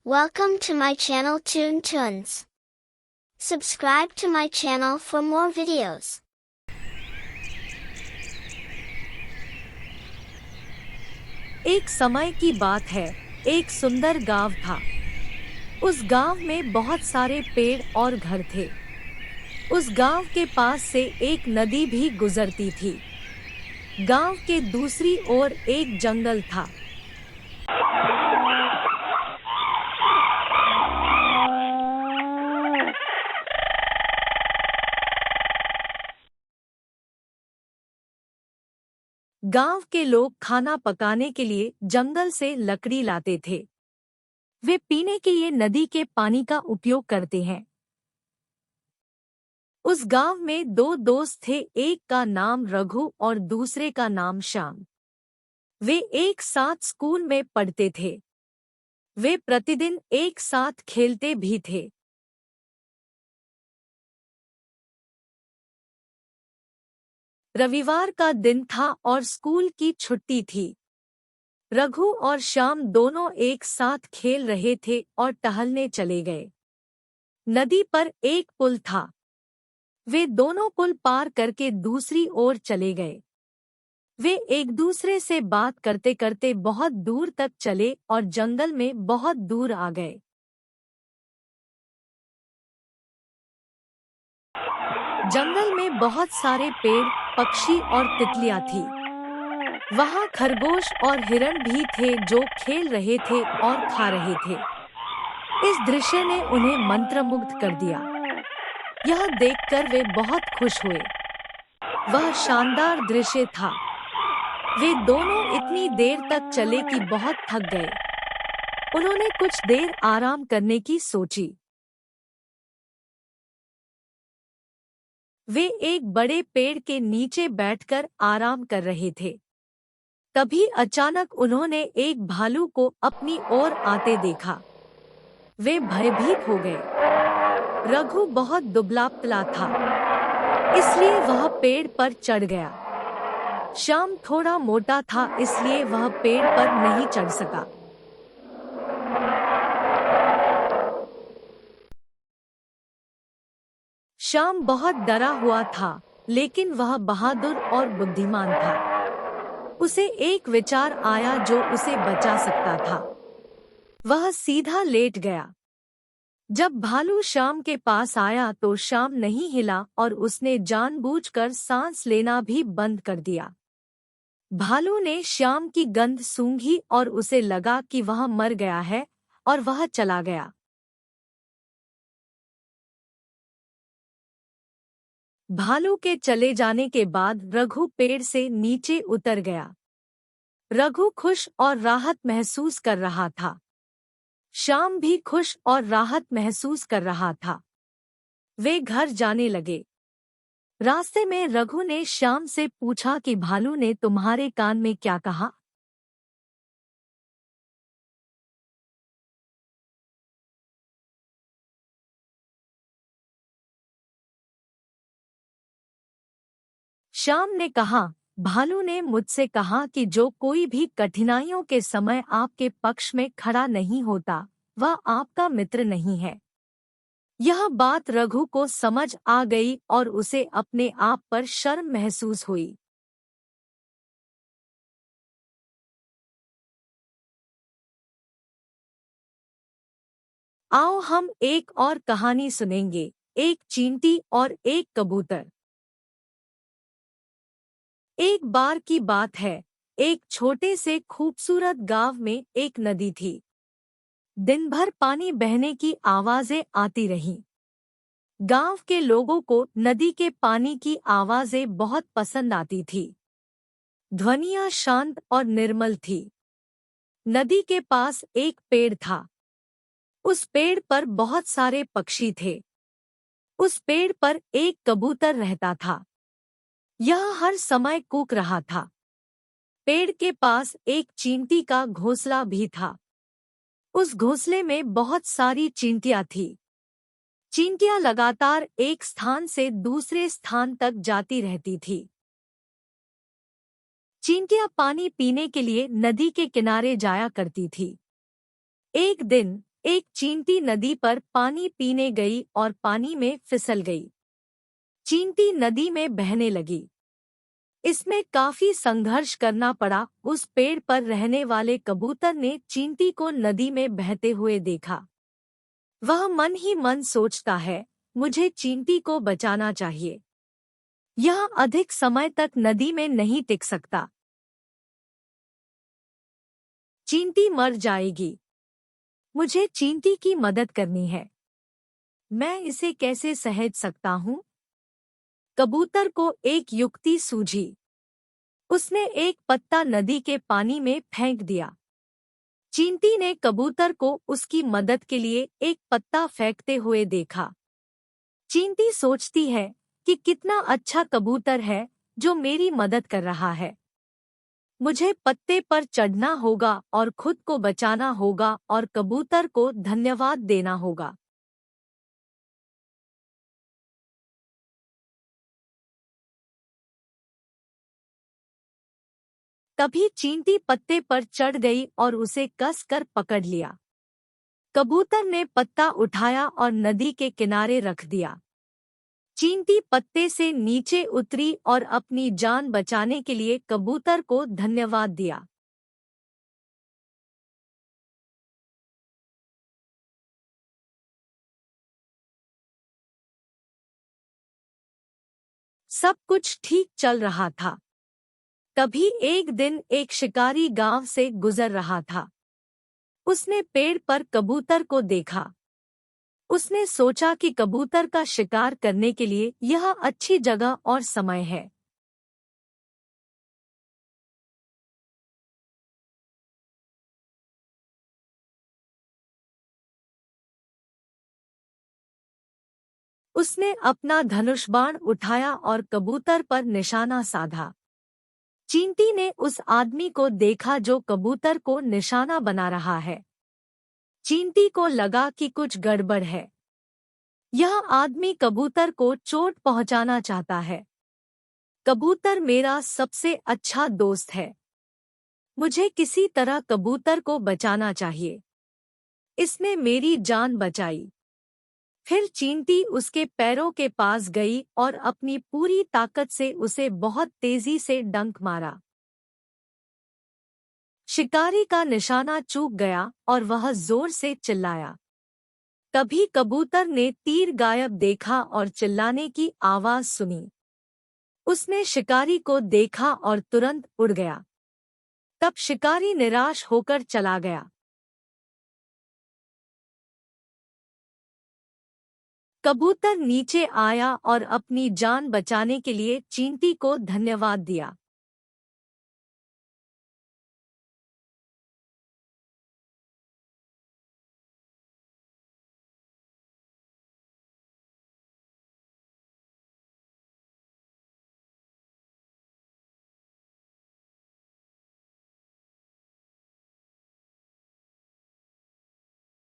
Welcome to my channel Toon Tunes. Subscribe to my channel for more videos. एक समय की बात है, एक सुंदर गांव था। उस गांव में बहुत सारे पेड़ और घर थे। उस गांव के पास से एक नदी भी गुजरती थी। गांव के दूसरी ओर एक जंगल था। गांव के लोग खाना पकाने के लिए जंगल से लकड़ी लाते थे। वे पीने के लिए नदी के पानी का उपयोग करते हैं। उस गांव में दो दोस्त थे, एक का नाम रघु और दूसरे का नाम श्याम। वे एक साथ स्कूल में पढ़ते थे। वे प्रतिदिन एक साथ खेलते भी थे। रविवार का दिन था और स्कूल की छुट्टी थी। रघु और श्याम दोनों एक साथ खेल रहे थे और टहलने चले गए। नदी पर एक पुल था। वे दोनों पुल पार करके दूसरी ओर चले गए। वे एक दूसरे से बात करते करते बहुत दूर तक चले और जंगल में बहुत दूर आ गए। जंगल में बहुत सारे पेड़, पक्षी और तितलियां थी। वहां खरगोश और हिरण भी थे जो खेल रहे थे और खा रहे थे। इस दृश्य ने उन्हें मंत्रमुग्ध कर दिया। यह देखकर वे बहुत खुश हुए। वह शानदार दृश्य था। वे दोनों इतनी देर तक चले कि बहुत थक गए। उन्होंने कुछ देर आराम करने की सोची। वे एक बड़े पेड़ के नीचे बैठकर आराम कर रहे थे। तभी अचानक उन्होंने एक भालू को अपनी ओर आते देखा। वे भयभीत हो गए। रघु बहुत दुबला-पतला था, इसलिए वह पेड़ पर चढ़ गया। श्याम थोड़ा मोटा था, इसलिए वह पेड़ पर नहीं चढ़ सका। श्याम बहुत डरा हुआ था, लेकिन वह बहादुर और बुद्धिमान था। उसे एक विचार आया जो उसे बचा सकता था। वह सीधा लेट गया। जब भालू श्याम के पास आया तो श्याम नहीं हिला और उसने जानबूझकर सांस लेना भी बंद कर दिया। भालू ने श्याम की गंध सूंघी और उसे लगा कि वह मर गया है और वह चला गया। भालू के चले जाने के बाद रघु पेड़ से नीचे उतर गया। रघु खुश और राहत महसूस कर रहा था। श्याम भी खुश और राहत महसूस कर रहा था। वे घर जाने लगे। रास्ते में रघु ने श्याम से पूछा कि भालू ने तुम्हारे कान में क्या कहा? श्याम ने कहा, भालू ने मुझसे कहा कि जो कोई भी कठिनाइयों के समय आपके पक्ष में खड़ा नहीं होता, वह आपका मित्र नहीं है। यह बात रघु को समझ आ गई और उसे अपने आप पर शर्म महसूस हुई। आओ हम एक और कहानी सुनेंगे, एक चींटी और एक कबूतर। एक बार की बात है, एक छोटे से खूबसूरत गांव में एक नदी थी। दिन भर पानी बहने की आवाजें आती रहीं। गांव के लोगों को नदी के पानी की आवाजें बहुत पसंद आती थी। ध्वनियां शांत और निर्मल थी। नदी के पास एक पेड़ था। उस पेड़ पर बहुत सारे पक्षी थे। उस पेड़ पर एक कबूतर रहता था। यह हर समय कूक रहा था। पेड़ के पास एक चींटी का घोंसला भी था। उस घोंसले में बहुत सारी चींटियां थीं। चींटियां लगातार एक स्थान से दूसरे स्थान तक जाती रहती थी। चींटियां पानी पीने के लिए नदी के किनारे जाया करती थी। एक दिन एक चींटी नदी पर पानी पीने गई और पानी में फिसल गई। चींटी नदी में बहने लगी। इसमें काफी संघर्ष करना पड़ा। उस पेड़ पर रहने वाले कबूतर ने चींटी को नदी में बहते हुए देखा। वह मन ही मन सोचता है, मुझे चींटी को बचाना चाहिए। यह अधिक समय तक नदी में नहीं टिक सकता। चींटी मर जाएगी। मुझे चींटी की मदद करनी है। मैं इसे कैसे सहेज सकता हूँ? कबूतर को एक युक्ति सूझी। उसने एक पत्ता नदी के पानी में फेंक दिया। चींटी ने कबूतर को उसकी मदद के लिए एक पत्ता फेंकते हुए देखा। चींटी सोचती है कि कितना अच्छा कबूतर है जो मेरी मदद कर रहा है। मुझे पत्ते पर चढ़ना होगा और खुद को बचाना होगा और कबूतर को धन्यवाद देना होगा। तभी चींटी पत्ते पर चढ़ गई और उसे कस कर पकड़ लिया। कबूतर ने पत्ता उठाया और नदी के किनारे रख दिया। चींटी पत्ते से नीचे उतरी और अपनी जान बचाने के लिए कबूतर को धन्यवाद दिया। सब कुछ ठीक चल रहा था। तभी एक दिन एक शिकारी गांव से गुजर रहा था। उसने पेड़ पर कबूतर को देखा। उसने सोचा कि कबूतर का शिकार करने के लिए यह अच्छी जगह और समय है। उसने अपना धनुष बाण उठाया और कबूतर पर निशाना साधा। चींटी ने उस आदमी को देखा जो कबूतर को निशाना बना रहा है। चींटी को लगा कि कुछ गड़बड़ है। यह आदमी कबूतर को चोट पहुंचाना चाहता है। कबूतर मेरा सबसे अच्छा दोस्त है। मुझे किसी तरह कबूतर को बचाना चाहिए। इसने मेरी जान बचाई। फिर चींटी उसके पैरों के पास गई और अपनी पूरी ताकत से उसे बहुत तेजी से डंक मारा। शिकारी का निशाना चूक गया और वह जोर से चिल्लाया। तभी कबूतर ने तीर गायब देखा और चिल्लाने की आवाज सुनी। उसने शिकारी को देखा और तुरंत उड़ गया। तब शिकारी निराश होकर चला गया। कबूतर नीचे आया और अपनी जान बचाने के लिए चींटी को धन्यवाद दिया।